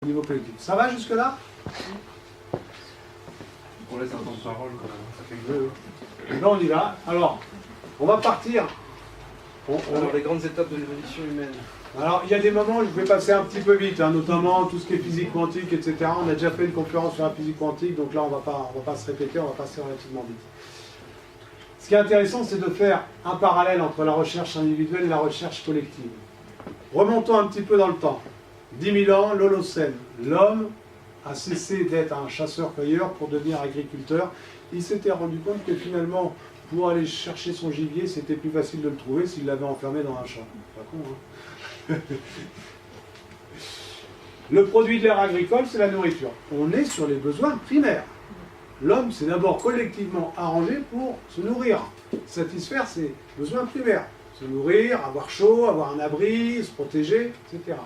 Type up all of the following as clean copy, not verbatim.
au niveau collectif. Ça va jusque-là? On laisse un temps de parole quand même, ça fait Là, on y va. Alors, on va partir. Alors, les grandes étapes de l'évolution humaine. Alors, il y a des moments où je vais passer un petit peu vite, hein, notamment tout ce qui est physique quantique, etc. On a déjà fait une conférence sur la physique quantique, donc là, on va pas se répéter, on va passer relativement vite. Ce qui est intéressant, c'est de faire un parallèle entre la recherche individuelle et la recherche collective. Remontons un petit peu dans le temps. 10 000 ans, l'Holocène. L'homme a cessé d'être un chasseur-cueilleur pour devenir agriculteur. Il s'était rendu compte que finalement, pour aller chercher son gibier, c'était plus facile de le trouver s'il l'avait enfermé dans un champ. Pas con, hein? Le produit de l'ère agricole, c'est la nourriture. On est sur les besoins primaires. L'homme s'est d'abord collectivement arrangé pour se nourrir, satisfaire ses besoins primaires. Se nourrir, avoir chaud, avoir un abri, se protéger, etc.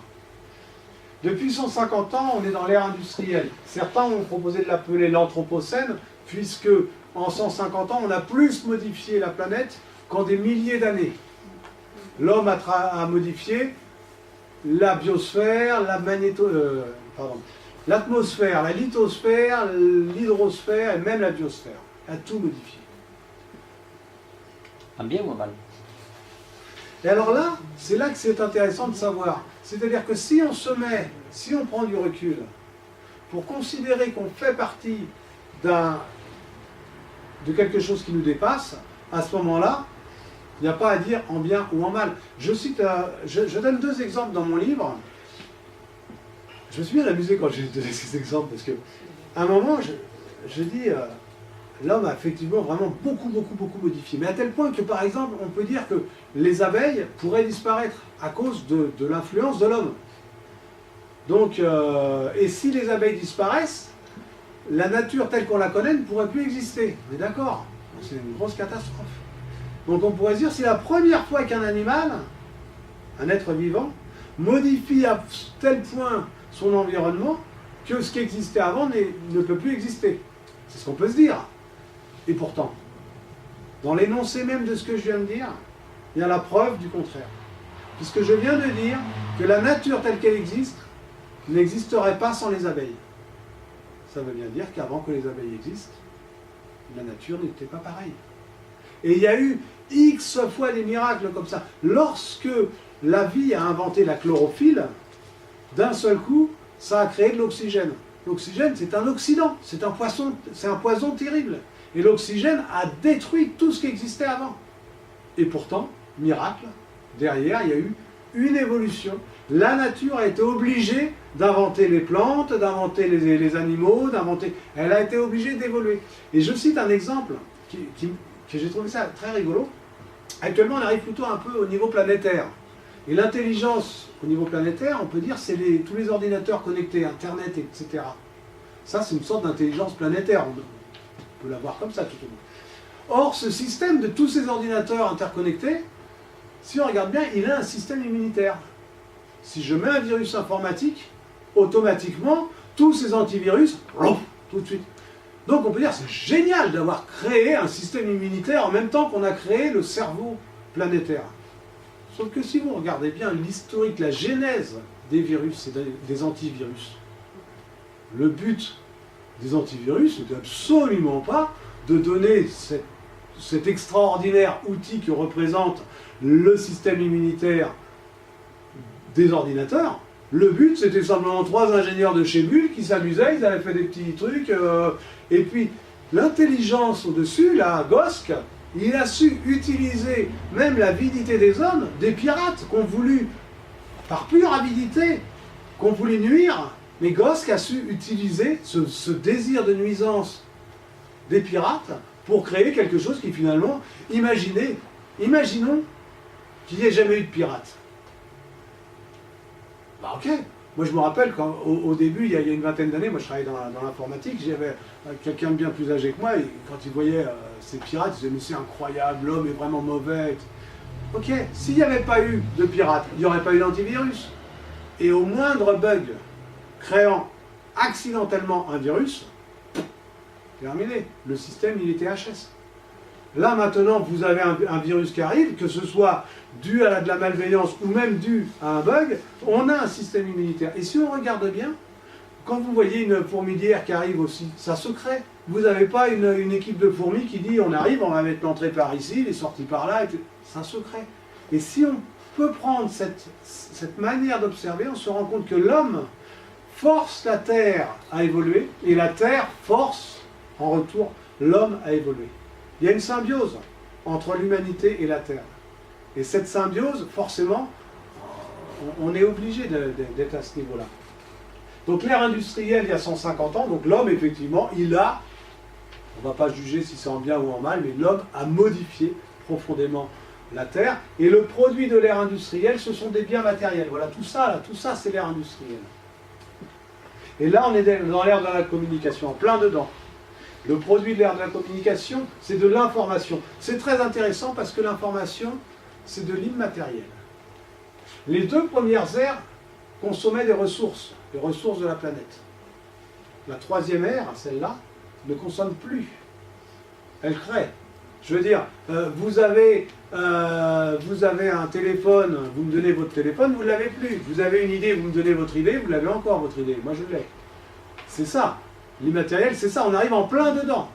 Depuis 150 ans, on est dans l'ère industrielle. Certains ont proposé de l'appeler l'Anthropocène, puisque en 150 ans, on a plus modifié la planète qu'en des milliers d'années. L'homme a modifié la biosphère, l'atmosphère, la lithosphère, l'hydrosphère et même la biosphère. A tout modifié. En bien ou en mal? Et alors là, c'est là que c'est intéressant de savoir. C'est-à-dire que si on prend du recul, pour considérer qu'on fait partie de quelque chose qui nous dépasse, à ce moment-là, il n'y a pas à dire en bien ou en mal. Je donne deux exemples dans mon livre. Je me suis bien amusé quand j'ai donné ces exemples, parce qu'à un moment, je dis, l'homme a effectivement vraiment beaucoup modifié. Mais à tel point que, par exemple, on peut dire que les abeilles pourraient disparaître à cause de l'influence de l'homme. Donc, et si les abeilles disparaissent, la nature telle qu'on la connaît ne pourrait plus exister. On est d'accord? C'est une grosse catastrophe. Donc on pourrait dire, c'est la première fois qu'un animal, un être vivant, modifie à tel point son environnement que ce qui existait avant ne peut plus exister. C'est ce qu'on peut se dire. Et pourtant, dans l'énoncé même de ce que je viens de dire, il y a la preuve du contraire. Puisque je viens de dire que la nature telle qu'elle existe n'existerait pas sans les abeilles. Ça veut bien dire qu'avant que les abeilles existent, la nature n'était pas pareille. Et il y a eu X fois des miracles comme ça. Lorsque la vie a inventé la chlorophylle, d'un seul coup, ça a créé de l'oxygène. L'oxygène, c'est un oxydant, c'est un poison terrible. Et l'oxygène a détruit tout ce qui existait avant. Et pourtant, miracle, derrière, il y a eu une évolution. La nature a été obligée d'inventer les plantes, d'inventer les animaux, elle a été obligée d'évoluer. Et je cite un exemple que j'ai trouvé ça très rigolo. Actuellement, on arrive plutôt un peu au niveau planétaire. Et l'intelligence au niveau planétaire, on peut dire, c'est tous les ordinateurs connectés, Internet, etc. Ça, c'est une sorte d'intelligence planétaire. On peut la voir comme ça, tout au moins. Or, ce système de tous ces ordinateurs interconnectés, si on regarde bien, il a un système immunitaire. Si je mets un virus informatique, automatiquement, tous ces antivirus, tout de suite. Donc on peut dire c'est génial d'avoir créé un système immunitaire en même temps qu'on a créé le cerveau planétaire. Sauf que si vous regardez bien l'historique, la genèse des virus et des antivirus, le but des antivirus n'était absolument pas de donner cet extraordinaire outil que représente le système immunitaire des ordinateurs. Le but, c'était simplement 3 ingénieurs de chez Bull qui s'amusaient, ils avaient fait des petits trucs, et puis l'intelligence au-dessus, là, Gosk, il a su utiliser même l'avidité des hommes, des pirates qui ont voulu, par pure avidité, qu'on voulait nuire, mais Gosk a su utiliser ce désir de nuisance des pirates pour créer quelque chose qui finalement, imaginons qu'il n'y ait jamais eu de pirates. Bah ok, moi je me rappelle qu'au début, il y a une vingtaine d'années, moi je travaillais dans l'informatique, j'avais quelqu'un de bien plus âgé que moi, et quand il voyait ces pirates, il disait mais c'est incroyable, l'homme est vraiment mauvais. Ok, s'il n'y avait pas eu de pirates, il n'y aurait pas eu d'antivirus. Et au moindre bug créant accidentellement un virus, terminé, le système il était HS. Là maintenant, vous avez un virus qui arrive, que ce soit dû à de la malveillance ou même dû à un bug, on a un système immunitaire. Et si on regarde bien, quand vous voyez une fourmilière qui arrive aussi, ça se crée. Vous n'avez pas une équipe de fourmis qui dit on arrive, on va mettre l'entrée par ici, les sorties par là, ça se crée. Et si on peut prendre cette manière d'observer, on se rend compte que l'homme force la Terre à évoluer, et la Terre force en retour l'homme à évoluer. Il y a une symbiose entre l'humanité et la Terre. Et cette symbiose, forcément, on est obligé d'être à ce niveau-là. Donc l'ère industrielle, il y a 150 ans, donc l'homme, effectivement, il a, on ne va pas juger si c'est en bien ou en mal, mais l'homme a modifié profondément la Terre. Et le produit de l'ère industrielle, ce sont des biens matériels. Voilà, tout ça, c'est l'ère industrielle. Et là, on est dans l'ère de la communication, en plein dedans. Le produit de l'ère de la communication, c'est de l'information. C'est très intéressant parce que l'information, c'est de l'immatériel. Les deux premières ères consommaient des ressources de la planète. La troisième ère, celle-là, ne consomme plus. Elle crée. Je veux dire, vous avez un téléphone, vous me donnez votre téléphone, vous ne l'avez plus. Vous avez une idée, vous me donnez votre idée, vous l'avez encore, votre idée. Moi, je l'ai. C'est ça. L'immatériel, c'est ça. On arrive en plein dedans.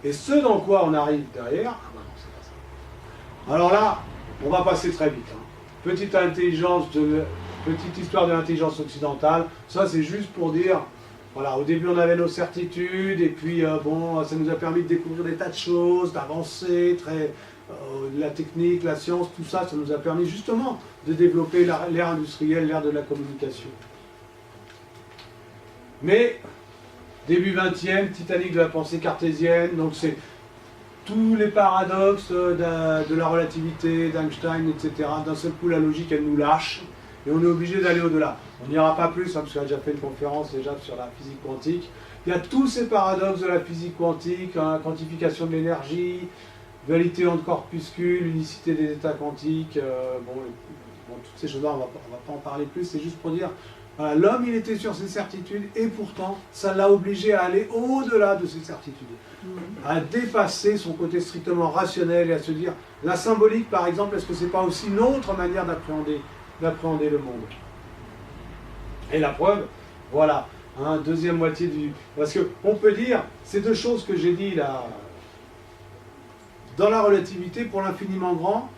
Et ce dans quoi on arrive derrière, ah ben non, c'est pas ça. Alors là, on va passer très vite. Hein. Petite histoire de l'intelligence occidentale. Ça, c'est juste pour dire... Voilà, au début on avait nos certitudes, et puis bon, ça nous a permis de découvrir des tas de choses, d'avancer, la technique, la science, tout ça, ça nous a permis justement de développer l'ère industrielle, l'ère de la communication. Mais, début 20e, Titanic de la pensée cartésienne, donc c'est tous les paradoxes de la relativité, d'Einstein, etc. D'un seul coup, la logique, elle nous lâche. Et on est obligé d'aller au-delà. On n'ira pas plus, hein, parce qu'on a déjà fait une conférence déjà sur la physique quantique. Il y a tous ces paradoxes de la physique quantique, hein, quantification de l'énergie, dualité entre corpuscules, unicité des états quantiques, toutes ces choses-là, on ne va pas en parler plus, c'est juste pour dire, voilà, l'homme il était sur ses certitudes, et pourtant, ça l'a obligé à aller au-delà de ses certitudes, à dépasser son côté strictement rationnel, et à se dire, la symbolique par exemple, est-ce que c'est pas aussi une autre manière d'appréhender le monde. Et la preuve, voilà, hein, deuxième moitié du... Parce qu'on peut dire, ces deux choses que j'ai dit là, dans la relativité, pour l'infiniment grand,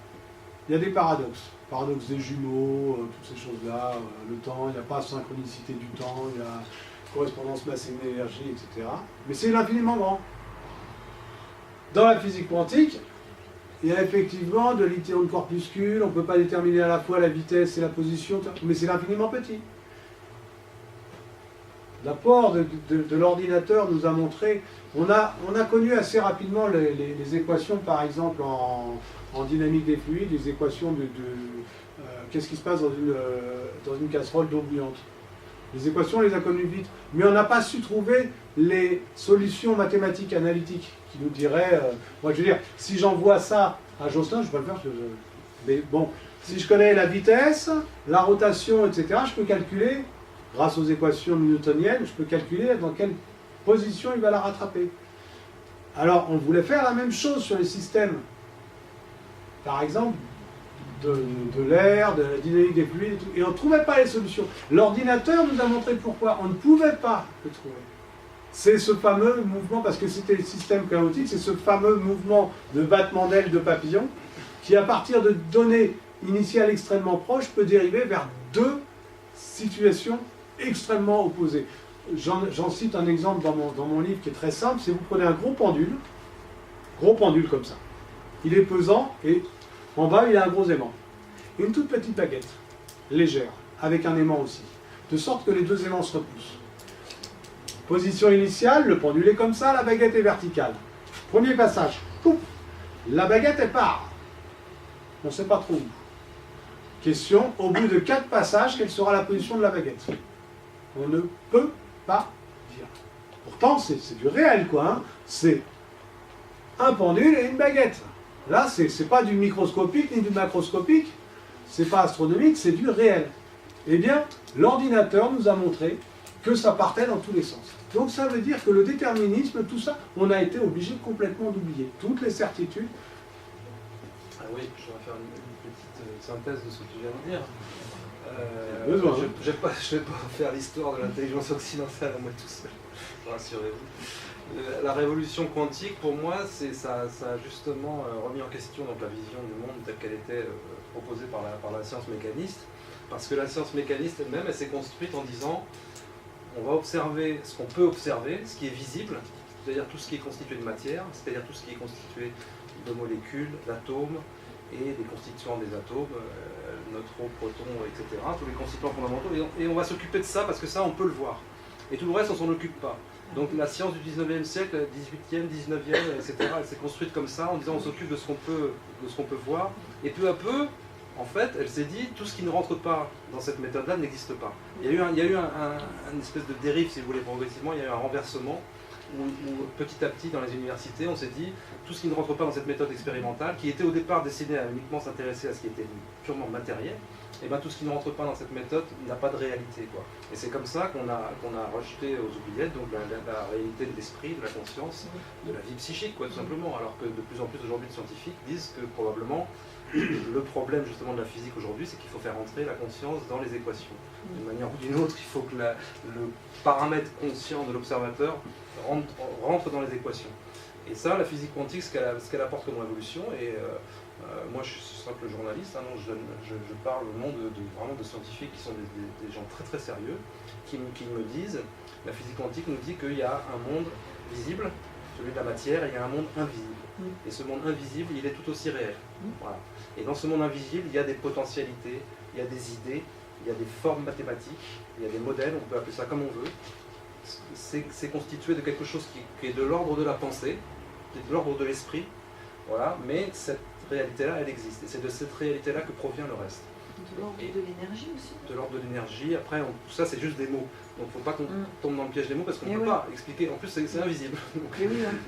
il y a des paradoxes. Paradoxe des jumeaux, toutes ces choses-là, le temps, il n'y a pas synchronicité du temps, il y a correspondance masse-énergie, etc. Mais c'est l'infiniment grand. Dans la physique quantique, il y a effectivement de l'ithéon de corpuscule, on ne peut pas déterminer à la fois la vitesse et la position, mais c'est l'infiniment petit. L'apport de l'ordinateur nous a montré, on a connu assez rapidement les équations, par exemple en dynamique des fluides, les équations qu'est-ce qui se passe dans une casserole d'eau bouillante. Les équations, on les a connues vite, mais on n'a pas su trouver les solutions mathématiques analytiques qui nous diraient, moi je veux dire, si j'envoie ça à Jocelyn, je ne peux pas le faire, mais bon, si je connais la vitesse, la rotation, etc., je peux calculer, grâce aux équations newtoniennes, je peux calculer dans quelle position il va la rattraper. Alors, on voulait faire la même chose sur les systèmes, par exemple, de l'air, de la dynamique des fluides, et on ne trouvait pas les solutions. L'ordinateur nous a montré pourquoi on ne pouvait pas le trouver. C'est ce fameux mouvement, parce que c'était le système chaotique, c'est ce fameux mouvement de battement d'ailes de papillon, qui à partir de données initiales extrêmement proches, peut dériver vers deux situations extrêmement opposées. J'en cite un exemple dans mon livre qui est très simple, c'est vous prenez un gros pendule comme ça. Il est pesant, et en bas, il a un gros aimant. Et une toute petite baguette, légère, avec un aimant aussi, de sorte que les deux aimants se repoussent. Position initiale, le pendule est comme ça, la baguette est verticale. Premier passage, pouf, la baguette elle part. On ne sait pas trop où. Question, au bout de 4 passages, quelle sera la position de la baguette? On ne peut pas dire. Pourtant, c'est du réel, quoi. Hein. C'est un pendule et une baguette. Là, c'est pas du microscopique ni du macroscopique, c'est pas astronomique, c'est du réel. Eh bien, l'ordinateur nous a montré que ça partait dans tous les sens. Donc ça veut dire que le déterminisme, tout ça, on a été obligé complètement d'oublier. Toutes les certitudes. Ah oui, je vais faire une petite synthèse de ce que tu viens de dire. Besoin, hein. Je vais pas faire l'histoire de l'intelligence occidentale à moi tout seul, rassurez-vous. La révolution quantique, pour moi, ça a justement remis en question donc, la vision du monde telle qu'elle était proposée par la science mécaniste, parce que la science mécaniste elle-même, elle s'est construite en disant on va observer ce qu'on peut observer, ce qui est visible, c'est-à-dire tout ce qui est constitué de matière, c'est-à-dire tout ce qui est constitué de molécules, d'atomes, et des constituants des atomes, neutrons, protons, etc., tous les constituants fondamentaux, et on va s'occuper de ça parce que ça, on peut le voir. Et tout le reste, on s'en occupe pas. Donc la science du 19e siècle, 18e, 19e, etc., elle s'est construite comme ça, en disant on s'occupe de ce qu'on peut voir, et peu à peu, en fait, elle s'est dit, tout ce qui ne rentre pas dans cette méthode-là n'existe pas. Il y a eu une espèce de dérive, si vous voulez, progressivement, il y a eu un renversement, où petit à petit, dans les universités, on s'est dit, tout ce qui ne rentre pas dans cette méthode expérimentale, qui était au départ destinée à uniquement s'intéresser à ce qui était purement matériel, et bien tout ce qui ne rentre pas dans cette méthode n'a pas de réalité, quoi. Et c'est comme ça qu'on a rejeté aux oubliettes donc la réalité de l'esprit, de la conscience, de la vie psychique, quoi, tout simplement. Alors que de plus en plus aujourd'hui de scientifiques disent que probablement le problème justement de la physique aujourd'hui, c'est qu'il faut faire entrer la conscience dans les équations. D'une manière ou d'une autre, il faut que le paramètre conscient de l'observateur rentre dans les équations. Et ça, la physique quantique, ce qu'elle apporte comme révolution, et moi je suis simple journaliste, hein, donc je parle au nom vraiment de scientifiques qui sont des gens très très sérieux, qui me disent, la physique quantique nous dit qu'il y a un monde visible, celui de la matière, et il y a un monde invisible. Et ce monde invisible, il est tout aussi réel. Voilà. Et dans ce monde invisible, il y a des potentialités, il y a des idées, il y a des formes mathématiques, il y a des modèles, on peut appeler ça comme on veut. C'est constitué de quelque chose qui est de l'ordre de la pensée, qui est de l'ordre de l'esprit, voilà, mais cette réalité-là, elle existe. Et c'est de cette réalité-là que provient le reste. De l'ordre de l'énergie aussi. De l'ordre de l'énergie. Après, tout ça, c'est juste des mots. Donc, il ne faut pas qu'on tombe dans le piège des mots parce qu'on ne peut pas expliquer. En plus, c'est invisible.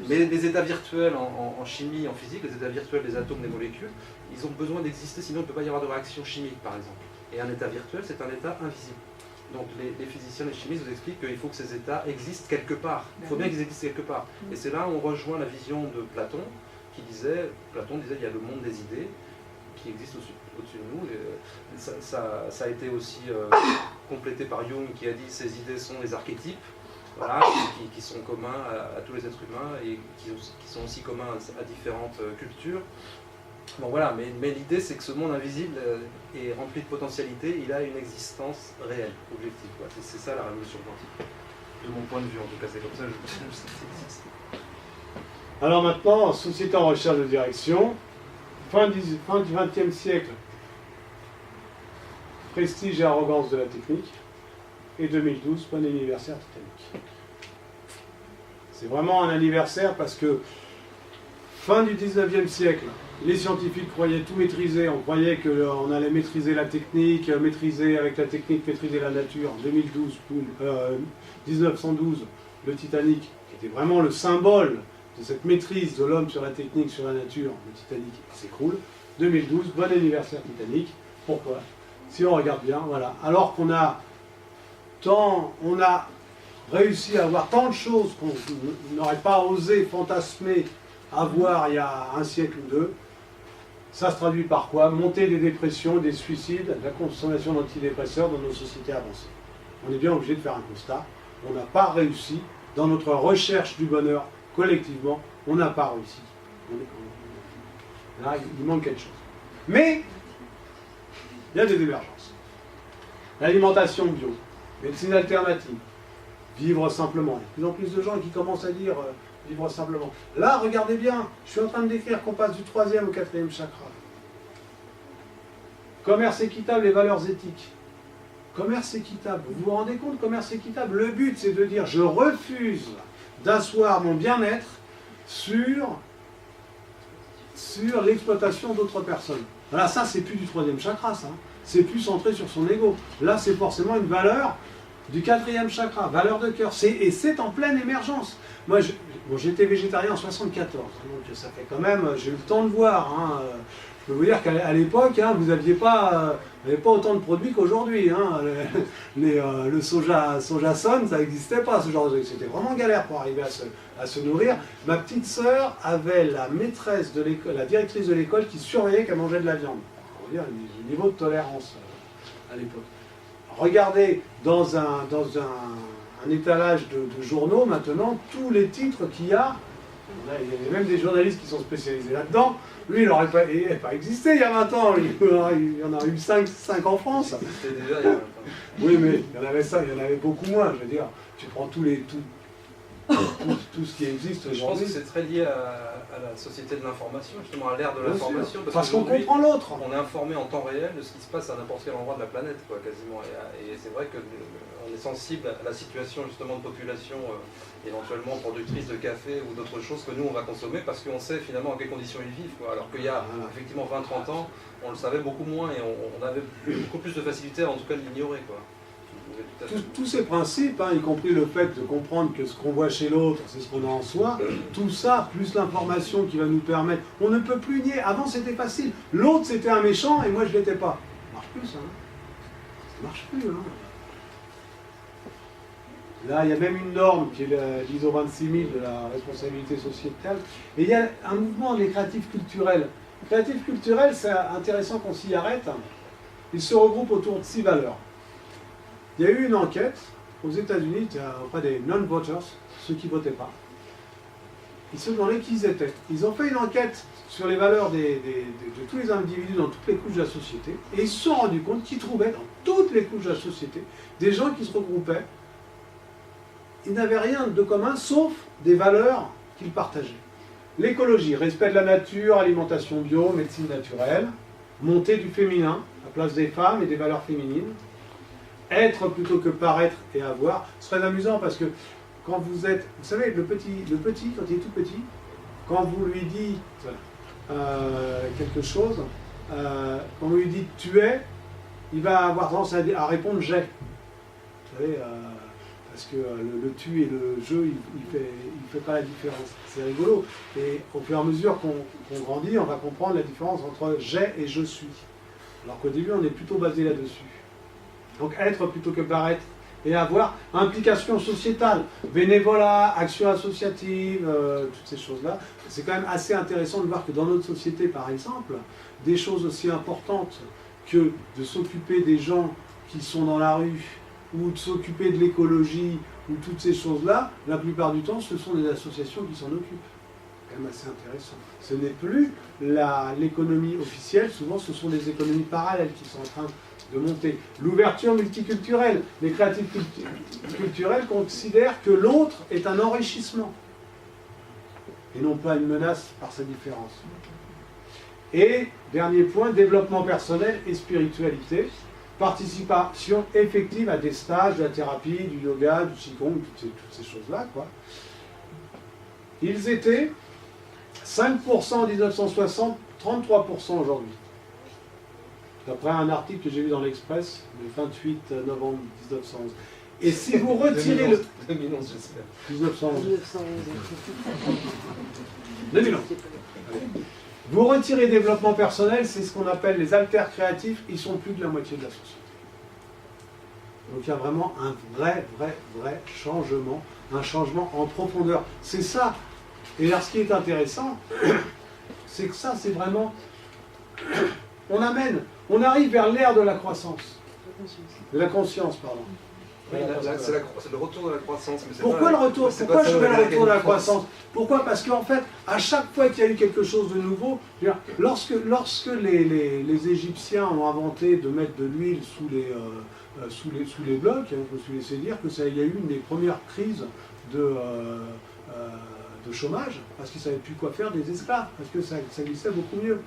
Mais les états virtuels en chimie, en physique, les états virtuels des atomes, des molécules, ils ont besoin d'exister, sinon il ne peut pas y avoir de réaction chimique, par exemple. Et un état virtuel, c'est un état invisible. Donc les physiciens, les chimistes vous expliquent qu'il faut que ces états existent quelque part. Il faut bien qu'ils existent quelque part. Et c'est là où on rejoint la vision de Platon, Platon disait il y a le monde des idées qui existe au-dessus de nous. Et ça a été aussi complété par Jung qui a dit ces idées sont les archétypes, voilà, qui sont communs à tous les êtres humains et qui sont aussi communs à différentes cultures. Bon voilà, mais l'idée c'est que ce monde invisible est rempli de potentialités, il a une existence réelle, objective. C'est ça la révolution quantique. De mon point de vue en tout cas, c'est comme ça que je sais que ça existe. Alors maintenant, société en recherche de direction, fin du XXe siècle, prestige et arrogance de la technique, et 2012, bon anniversaire Titanic. C'est vraiment un anniversaire parce que fin du XIXe siècle, les scientifiques croyaient tout maîtriser, on croyait qu'on allait maîtriser la technique, maîtriser la nature. En 1912, le Titanic, qui était vraiment le symbole de cette maîtrise de l'homme sur la technique, sur la nature, le Titanic s'écroule. 2012, bon anniversaire Titanic. Pourquoi? Si on regarde bien, voilà. Alors qu'on a réussi à avoir tant de choses qu'on n'aurait pas osé fantasmer avoir il y a un siècle ou deux, ça se traduit par quoi? Montée des dépressions, des suicides, la consommation d'antidépresseurs dans nos sociétés avancées. On est bien obligé de faire un constat. On n'a pas réussi dans notre recherche du bonheur collectivement. On n'a pas réussi. Là, il manque quelque chose. Mais il y a des émergences. L'alimentation bio, médecine alternative, vivre simplement. Il y a de plus en plus de gens qui commencent à dire vivre simplement. Là, regardez bien, je suis en train de décrire qu'on passe du 3e au 4e chakra. Commerce équitable et valeurs éthiques. Commerce équitable. Vous vous rendez compte, commerce équitable, le but c'est de dire je refuse d'asseoir mon bien-être sur l'exploitation d'autres personnes. Voilà, ça c'est plus du 3e chakra, ça. C'est plus centré sur son ego. Là, c'est forcément une valeur du 4e chakra, valeur de cœur. Et c'est en pleine émergence. Moi, j'étais végétarien en 74, donc ça fait quand même, j'ai eu le temps de voir. Hein. Je peux vous dire qu'à l'époque, hein, vous n'aviez pas autant de produits qu'aujourd'hui. Hein. Le soja son, ça n'existait pas, ce genre de truc. C'était vraiment galère pour arriver à se nourrir. Ma petite sœur avait la maîtresse de l'école, la directrice de l'école qui surveillait qu'elle mangeait de la viande. Pour vous dire le niveau de tolérance à l'époque. Regardez dans un étalage de journaux maintenant, tous les titres qu'il y a. Là, il y a même des journalistes qui sont spécialisés là-dedans. Lui, il n'aurait pas existé il y a 20 ans. Il y en a eu 5 en France. C'était déjà il y a 20 ans. Oui, mais il y en avait beaucoup moins. Je veux dire, tu prends tout ce qui existe Je pense aujourd'hui. que c'est très lié à la société de l'information, justement à l'ère de Bien l'information. sûr. Parce qu'on qu'aujourd'hui, comprend l'autre. on est informé en temps réel de ce qui se passe à n'importe quel endroit de la planète, quoi, quasiment. Et c'est vrai qu'on est sensible à la situation justement de population éventuellement productrice de café ou d'autres choses que nous on va consommer parce qu'on sait finalement dans quelles conditions ils vivent, quoi. Alors qu'il y a effectivement 20-30 ans, on le savait beaucoup moins et on avait beaucoup plus de facilité en tout cas de l'ignorer, quoi. Tous ces principes, hein, y compris le fait de comprendre que ce qu'on voit chez l'autre, c'est ce qu'on a en soi, tout ça, plus l'information qui va nous permettre, on ne peut plus nier. Avant c'était facile, l'autre c'était un méchant et moi je l'étais pas. Ça marche plus ça, hein. Ça marche plus, hein. Là, il y a même une norme qui est l'ISO 26000 de la responsabilité sociétale. Et il y a un mouvement des créatifs culturels. Créatifs culturels, c'est intéressant qu'on s'y arrête. Ils se regroupent autour de 6 valeurs. Il y a eu une enquête aux États-Unis auprès des non-voters, ceux qui ne votaient pas. Ils se demandaient qui ils étaient. Ils ont fait une enquête sur les valeurs de tous les individus dans toutes les couches de la société. Et ils se sont rendus compte qu'ils trouvaient dans toutes les couches de la société des gens qui se regroupaient. Ils n'avaient rien de commun sauf des valeurs qu'ils partageaient. L'écologie, respect de la nature, alimentation bio, médecine naturelle, montée du féminin, la place des femmes et des valeurs féminines, être plutôt que paraître et avoir. C'est très amusant parce que quand vous êtes, vous savez, le petit quand il est tout petit, quand vous lui dites quelque chose, quand vous lui dites tu es, il va avoir tendance à répondre j'ai. Vous savez, parce que le tu et le je, il fait pas la différence. C'est rigolo. Et au fur et à mesure qu'on grandit, on va comprendre la différence entre j'ai et je suis. Alors qu'au début, on est plutôt basé là-dessus. Donc être plutôt que paraître et avoir implication sociétale, bénévolat, action associative, toutes ces choses-là. C'est quand même assez intéressant de voir que dans notre société, par exemple, des choses aussi importantes que de s'occuper des gens qui sont dans la rue, ou de s'occuper de l'écologie, ou toutes ces choses-là, la plupart du temps, ce sont des associations qui s'en occupent. C'est quand même assez intéressant. Ce n'est plus l'économie officielle, souvent ce sont des économies parallèles qui sont en train de monter. L'ouverture multiculturelle. Les créatifs culturels considèrent que l'autre est un enrichissement, et non pas une menace par sa différence. Et, dernier point, développement personnel et spiritualité. Participation effective à des stages, de la thérapie, du yoga, du qigong, toutes ces choses-là, quoi. Ils étaient 5% en 1960, 33% aujourd'hui. D'après un article que j'ai vu dans l'Express, le 28 novembre 1911. Et si vous retirez 2011, 2011, j'espère. 1911. 1911. 2011. Vous retirez développement personnel, c'est ce qu'on appelle les alters créatifs, ils sont plus de la moitié de la société. Donc il y a vraiment un vrai changement, un changement en profondeur. C'est ça. Et alors ce qui est intéressant, c'est que ça, c'est vraiment... On arrive vers l'ère de la croissance. De la conscience, pardon. Oui, c'est le retour de la croissance. Mais pourquoi le retour? Pourquoi je fais le retour de la croissance? Pourquoi? Parce qu'en fait, à chaque fois qu'il y a eu quelque chose de nouveau, lorsque les Égyptiens ont inventé de mettre de l'huile sous les blocs, je me suis laissé dire que il y a eu une des premières crises de chômage, parce qu'ils ne savaient plus quoi faire des esclaves, parce que ça glissait beaucoup mieux.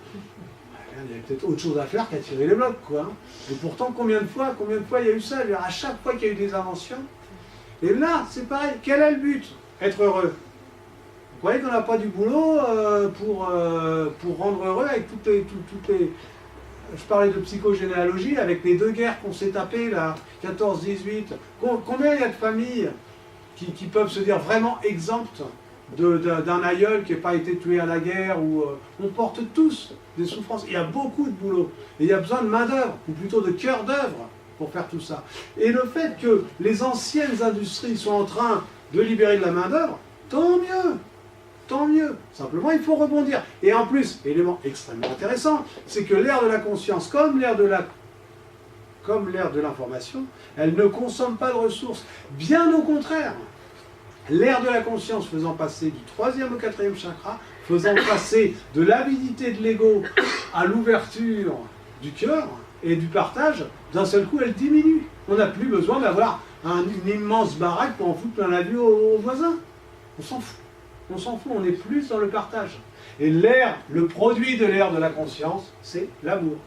Il y avait peut-être autre chose à faire qu'à tirer les blocs, quoi. Et pourtant, combien de fois il y a eu ça? À chaque fois qu'il y a eu des inventions. Et là, c'est pareil. Quel est le but? Être heureux. Vous croyez qu'on n'a pas du boulot pour rendre heureux avec toutes les... Je parlais de psychogénéalogie, avec les 2 guerres qu'on s'est tapées, là, 14-18. Combien il y a de familles qui peuvent se dire vraiment exemptes d'un aïeul qui n'a pas été tué à la guerre, où on porte tous des souffrances. Il y a beaucoup de boulot. Et il y a besoin de main-d'œuvre, ou plutôt de cœur d'œuvre, pour faire tout ça. Et le fait que les anciennes industries sont en train de libérer de la main-d'œuvre, tant mieux. Tant mieux. Simplement, il faut rebondir. Et en plus, élément extrêmement intéressant, c'est que l'ère de la conscience, comme l'ère de la comme l'ère de l'information, elle ne consomme pas de ressources. Bien au contraire, l'ère de la conscience faisant passer du 3e au 4e chakra, faisant passer de l'avidité de l'ego à l'ouverture du cœur et du partage, d'un seul coup, elle diminue. On n'a plus besoin d'avoir une immense baraque pour en foutre plein la vue aux voisins. On s'en fout. On s'en fout, on est plus dans le partage. Et l'ère, le produit de l'ère de la conscience, c'est l'amour.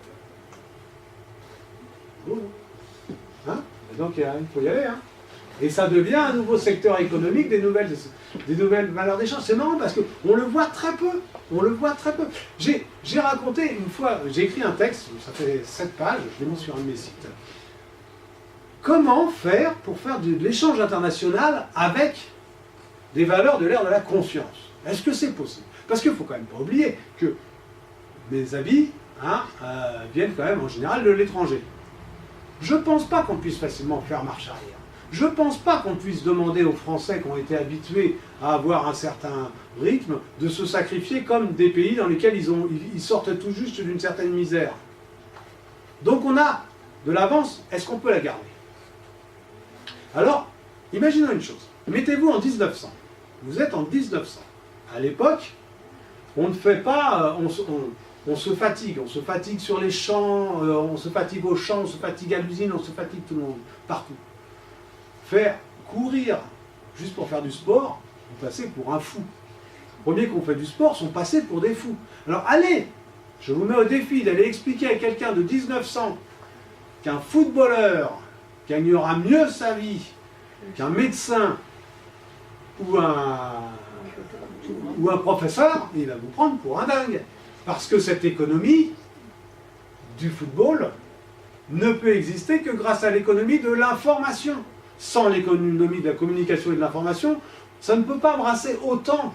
Hein? Et donc il faut y aller. Hein? Et ça devient un nouveau secteur économique, des nouvelles valeurs d'échange. C'est marrant parce qu'on le voit très peu. On le voit très peu. J'ai raconté une fois, j'ai écrit un texte, ça fait 7 pages, je l'ai mis sur un de mes sites. Comment faire pour faire de l'échange international avec des valeurs de l'ère de la conscience? Est-ce que c'est possible? Parce qu'il ne faut quand même pas oublier que mes habits viennent quand même en général de l'étranger. Je ne pense pas qu'on puisse facilement faire marche arrière. Je ne pense pas qu'on puisse demander aux Français qui ont été habitués à avoir un certain rythme de se sacrifier comme des pays dans lesquels ils sortent tout juste d'une certaine misère. Donc on a de l'avance, est-ce qu'on peut la garder? Alors, imaginons une chose. Mettez-vous en 1900. Vous êtes en 1900. À l'époque, on ne fait pas... on se fatigue. On se fatigue sur les champs, on se fatigue aux champs, on se fatigue à l'usine, on se fatigue tout le monde, partout. Faire courir juste pour faire du sport, vous passez pour un fou. Les premiers qui ont fait du sport sont passés pour des fous. Alors allez, je vous mets au défi d'aller expliquer à quelqu'un de 1900 qu'un footballeur gagnera mieux sa vie qu'un médecin ou un professeur, il va vous prendre pour un dingue. Parce que cette économie du football ne peut exister que grâce à l'économie de l'information. Sans l'économie de la communication et de l'information, ça ne peut pas brasser autant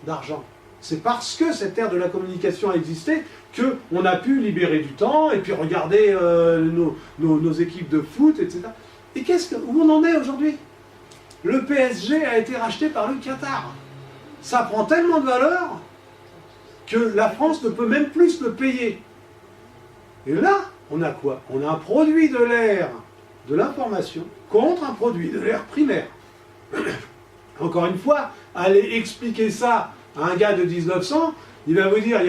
d'argent. C'est parce que cette ère de la communication a existé qu'on a pu libérer du temps et puis regarder nos équipes de foot, etc. Et où on en est aujourd'hui? Le PSG a été racheté par le Qatar. Ça prend tellement de valeur que la France ne peut même plus le payer. Et là, on a quoi? On a un produit de l'ère de l'information contre un produit de l'ère primaire. Encore une fois, allez expliquer ça à un gars de 1900, il va vous dire,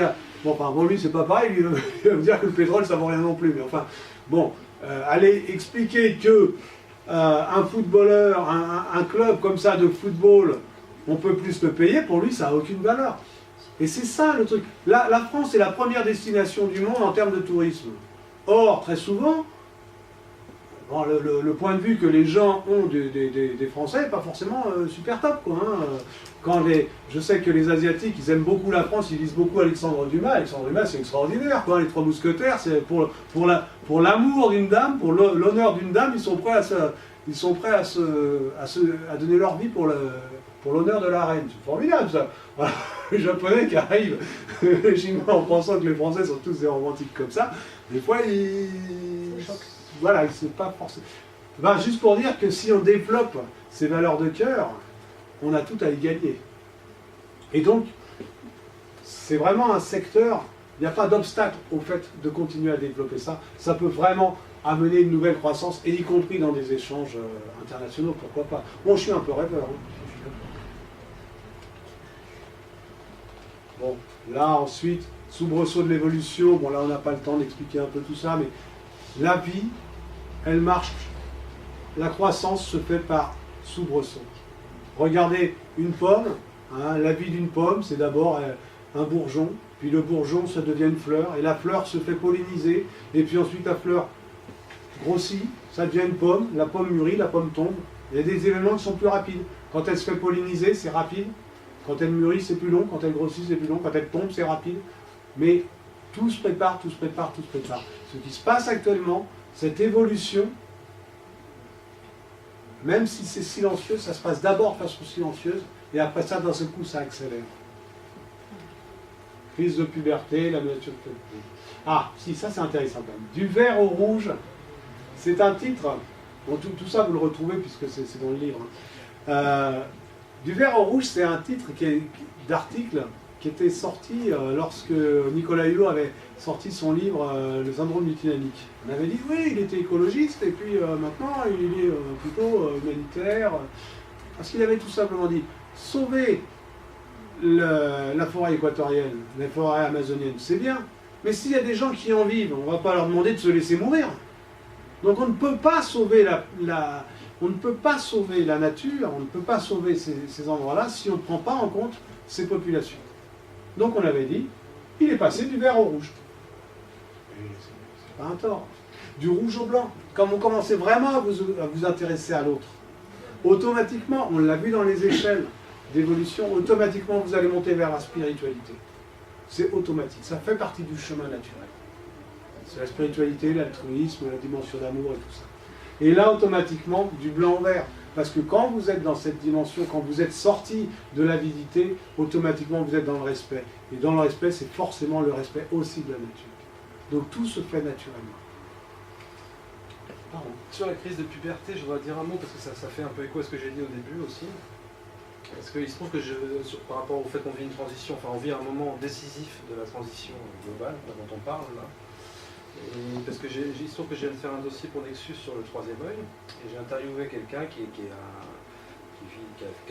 bon, lui c'est pas pareil, il va vous dire que le pétrole ça vaut rien non plus, mais enfin, bon, allez expliquer que un footballeur, un club comme ça de football, on peut plus le payer, pour lui ça n'a aucune valeur. Et c'est ça le truc. La France est la première destination du monde en termes de tourisme. Or, très souvent, bon, le point de vue que les gens ont des Français n'est pas forcément super top, quoi, hein. Je sais que les Asiatiques, ils aiment beaucoup la France, ils lisent beaucoup Alexandre Dumas. Alexandre Dumas, c'est extraordinaire, quoi. Les Trois Mousquetaires, c'est pour l'amour d'une dame, pour l'honneur d'une dame, ils sont prêts à donner leur vie pour l'honneur de la reine. C'est formidable, ça. Voilà. Les Japonais qui arrivent, les Chinois, en pensant que les Français sont tous des romantiques comme ça, des fois, voilà, c'est pas forcément... Ben, juste pour dire que si on développe ces valeurs de cœur, on a tout à y gagner. Et donc, c'est vraiment un secteur, il n'y a pas d'obstacle au fait de continuer à développer ça. Ça peut vraiment amener une nouvelle croissance, et y compris dans des échanges internationaux, pourquoi pas. Bon, je suis un peu rêveur. Hein. Bon, là, ensuite, soubresaut de l'évolution. Bon, là, on n'a pas le temps d'expliquer un peu tout ça, mais la vie, elle marche. La croissance se fait par soubresaut. Regardez une pomme, hein, la vie d'une pomme, c'est d'abord un bourgeon, puis le bourgeon, ça devient une fleur, et la fleur se fait polliniser, et puis ensuite la fleur grossit, ça devient une pomme, la pomme mûrit, la pomme tombe. Il y a des événements qui sont plus rapides. Quand elle se fait polliniser, c'est rapide. Quand elle mûrit, c'est plus long. Quand elle grossit, c'est plus long. Quand elle tombe, c'est rapide. Mais tout se prépare, tout se prépare, tout se prépare. Ce qui se passe actuellement, cette évolution, même si c'est silencieux, ça se passe d'abord de façon silencieuse, et après ça, d'un seul coup, ça accélère. Crise de puberté, la nature de... Ah, si, ça c'est intéressant quand même. Du vert au rouge, c'est un titre, bon, tout ça vous le retrouvez puisque c'est dans le livre. Du vert au rouge, c'est un titre d'article qui était sorti lorsque Nicolas Hulot avait sorti son livre Le syndrome du Titanic. On avait dit oui, il était écologiste et puis maintenant il est plutôt humanitaire. Parce qu'il avait tout simplement dit sauver la forêt équatorienne, la forêt amazonienne, c'est bien. Mais s'il y a des gens qui en vivent, on ne va pas leur demander de se laisser mourir. Donc on ne peut pas sauver on ne peut pas sauver la nature, on ne peut pas sauver ces endroits-là si on ne prend pas en compte ces populations. Donc on avait dit, il est passé du vert au rouge. Et c'est pas un tort. Du rouge au blanc. Quand vous commencez vraiment à vous intéresser à l'autre, automatiquement, on l'a vu dans les échelles d'évolution, automatiquement vous allez monter vers la spiritualité. C'est automatique, ça fait partie du chemin naturel. C'est la spiritualité, l'altruisme, la dimension d'amour et tout ça. Et là, automatiquement, du blanc au vert. Parce que quand vous êtes dans cette dimension, quand vous êtes sorti de l'avidité, automatiquement vous êtes dans le respect. Et dans le respect, c'est forcément le respect aussi de la nature. Donc tout se fait naturellement. Pardon. Sur la crise de puberté, je voudrais dire un mot parce que ça fait un peu écho à ce que j'ai dit au début aussi. Parce qu'il se trouve que par rapport au fait qu'on vit une transition, enfin on vit un moment décisif de la transition globale dont on parle là. Et parce que il se trouve que je viens de faire un dossier pour Nexus sur le troisième œil, et j'ai interviewé quelqu'un qui a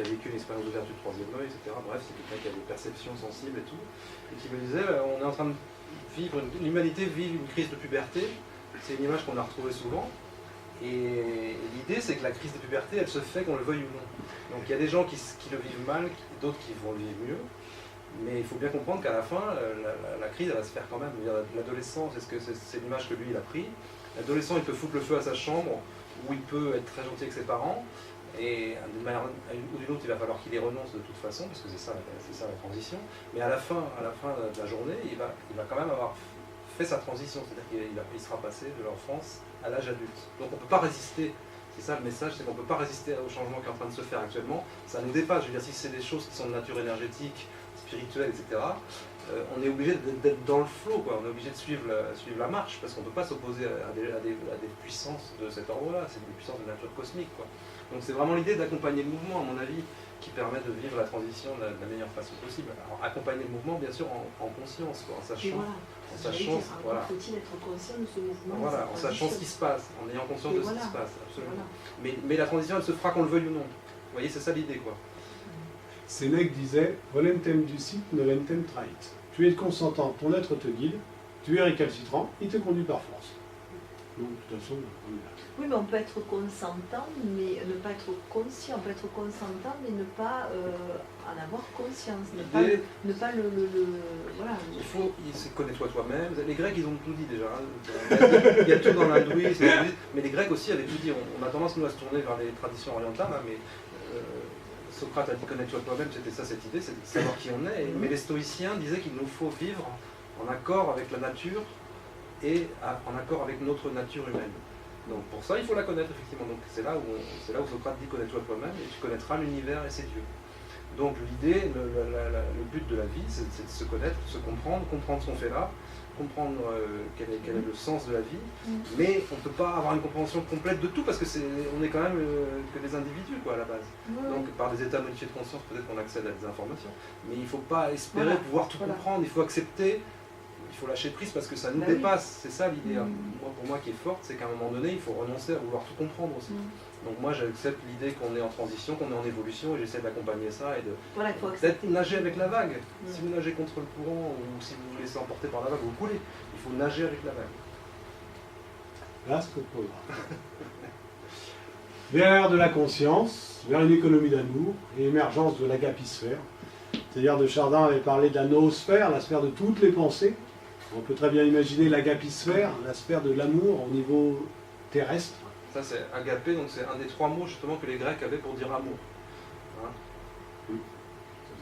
vécu une expérience d'ouverture du troisième œil, etc. Bref, c'est quelqu'un qui a des perceptions sensibles et tout, et qui me disait, on est en train de vivre, l'humanité vit une crise de puberté, c'est une image qu'on a retrouvée souvent, et l'idée c'est que la crise de puberté, elle se fait qu'on le veuille ou non. Donc il y a des gens qui le vivent mal, d'autres qui vont le vivre mieux. Mais il faut bien comprendre qu'à la fin, la crise elle va se faire quand même. L'adolescent, c'est l'image que lui il a pris. L'adolescent, il peut foutre le feu à sa chambre, où il peut être très gentil avec ses parents, et d'une manière ou d'une autre, il va falloir qu'il y renonce de toute façon, parce que c'est ça la transition. Mais à la fin de la journée, il va quand même avoir fait sa transition, c'est-à-dire qu'il sera passé de l'enfance à l'âge adulte. Donc on ne peut pas résister. C'est ça le message, c'est qu'on ne peut pas résister au changement qui est en train de se faire actuellement. Ça nous dépasse. Je veux dire, si c'est des choses qui sont de nature énergétique, spirituelle, etc., on est obligé d'être dans le flot, quoi. On est obligé de suivre la marche, parce qu'on ne peut pas s'opposer à des puissances de cet ordre-là, c'est des puissances de nature cosmique, quoi. Donc c'est vraiment l'idée d'accompagner le mouvement, à mon avis, qui permet de vivre la transition de la meilleure façon possible. Alors accompagner le mouvement, bien sûr, en conscience, quoi, en sachant... Voilà. Faut-il être conscient de ce mouvement? Voilà, en sachant ce qui se passe, en ayant conscience de ce qui se passe, absolument. Voilà. Mais la transition, elle se fera qu'on le veuille ou non. Vous voyez, c'est ça l'idée, quoi. Sénèque disait « Volentem ducit, nolentem trahit ». Tu es consentant, ton être te guide, tu es récalcitrant, il te conduit par force. Donc, de toute façon, on est là. Oui, mais on peut être consentant, mais ne pas être conscient. On peut être consentant, mais ne pas en avoir conscience. Ne pas le voilà. Il faut connais-toi toi-même. Les Grecs, ils ont tout dit déjà. Il y a tout dans l'hindouisme, mais les Grecs aussi avaient tout dit. On a tendance, nous, à se tourner vers les traditions orientales, hein, mais Socrate a dit connais-toi toi-même, c'était ça cette idée, c'est de savoir qui on est. Mais les stoïciens disaient qu'il nous faut vivre en accord avec la nature et en accord avec notre nature humaine. Donc pour ça, il faut la connaître, effectivement. Donc c'est là où Socrate dit connais-toi toi-même et tu connaîtras l'univers et ses dieux. Donc l'idée, le but de la vie, c'est de se connaître, de se comprendre ce qu'on fait là, comprendre quel est le sens de la vie, mais on ne peut pas avoir une compréhension complète de tout parce que on est quand même que des individus, quoi, à la base. Donc par des états modifiés de conscience, peut-être qu'on accède à des informations, mais il ne faut pas espérer pouvoir tout comprendre, il faut accepter. Il faut lâcher prise parce que ça nous dépasse, c'est ça l'idée. Pour moi qui est forte, c'est qu'à un moment donné, il faut renoncer à vouloir tout comprendre aussi. Donc moi j'accepte l'idée qu'on est en transition, qu'on est en évolution, et j'essaie d'accompagner ça et d'être nager avec la vague. Si vous nagez contre le courant ou si vous vous laissez emporter par la vague, vous coulez. Il faut nager avec la vague. Là, c'est le programme. Vers de la conscience, vers une économie d'amour et émergence de l'agapisphère. C'est-à-dire de Chardin avait parlé de la noosphère, la sphère de toutes les pensées. On peut très bien imaginer l'agapisphère, la sphère de l'amour au niveau terrestre. Ça c'est agapé, donc c'est un des trois mots justement que les Grecs avaient pour dire amour. Hein,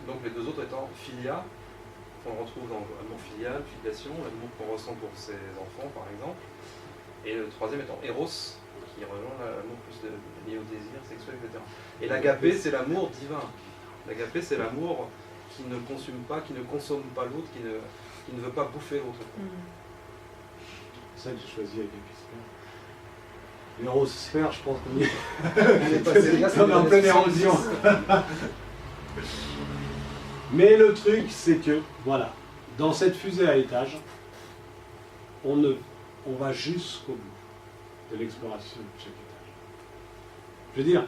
donc les deux autres étant philia, qu'on retrouve dans l'amour filial, filiation, l'amour qu'on ressent pour ses enfants par exemple. Et le troisième étant éros, qui rejoint l'amour plus lié au désir sexuel, etc. Et l'agapé c'est l'amour divin. L'agapé c'est l'amour qui ne consomme pas, qui ne consomme pas l'autre, qui ne veut pas bouffer l'autre. C'est ça que j'ai choisi avec l'agapisphère. L'érosphère, je pense qu'on y est. On est passé là, on est en pleine érosion. Mais le truc, c'est que, voilà, dans cette fusée à étages, on va jusqu'au bout de l'exploration de chaque étage. Je veux dire,